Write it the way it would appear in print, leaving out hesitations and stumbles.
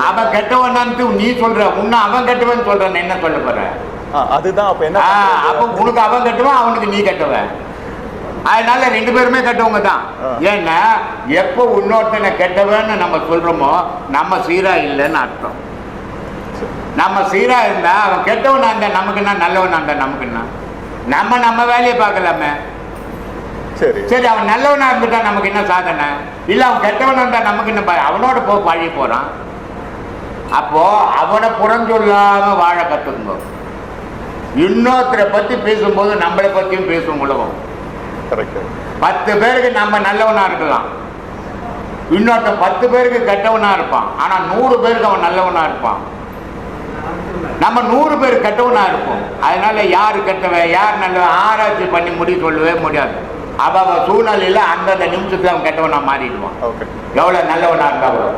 அவன் கெட்டவன் நீ சொல்ற, உன்ன அவன் கெட்டவன் சொல்றான், என்ன சொல்ல போற? அதுதான் அப்ப என்ன? அப்ப உனக்கு அவன் கெட்டவன், அவனுக்கு நீ கெட்டவன். அதனால ரெண்டு பேருமே கெட்டவங்க தான். ஏன்னா எப்போ இன்னொருத்தனை கெட்டவன்னு நம்ம சொல்றோமோ நம்ம சீரா இல்லைன்னு அர்த்தம். நம்ம சீரா இருந்தா அவன் கெட்டவனா இருந்தா நமக்கு என்ன, நல்லவனா இருந்தா நமக்கு என்ன? நம்ம வேலையை பார்க்கலாமே. சரி, அவன் நல்லவனா இருந்துட்டா நமக்கு என்ன சாதனை? இல்ல அவன் கெட்டவனா இருந்தா நமக்கு என்ன? அவனோட பழகி போறான். அப்போ அவனை புறஞ்சொல்லாம வாழ கத்துக்குங்க. இன்னொருத்தரை பத்தி பேசும்போது நம்மளை பத்தியும் பேசும் உலகம். 10 பேருக்கு நம்ம நல்லவனா இருக்கலாம், இன்னொருத்த 10 பேருக்கு கெட்டவனா இருப்பான். ஆனா 100 பேருக்கு அவன் நல்லவனா இருப்பான். நம்ம 100 பேர் கெட்டவனா இருப்போம். அதனால யாரு கெட்டவன் யார் நல்லவன் ஆராய்ச்சி பண்ணி சொல்லவே முடியாது. அவ சூழ்நிலையில அந்தந்த நிமிஷத்துல அவன் கெட்டவனா மாறிடுவான், எவ்வளவு நல்லவனா இருந்தாலும்.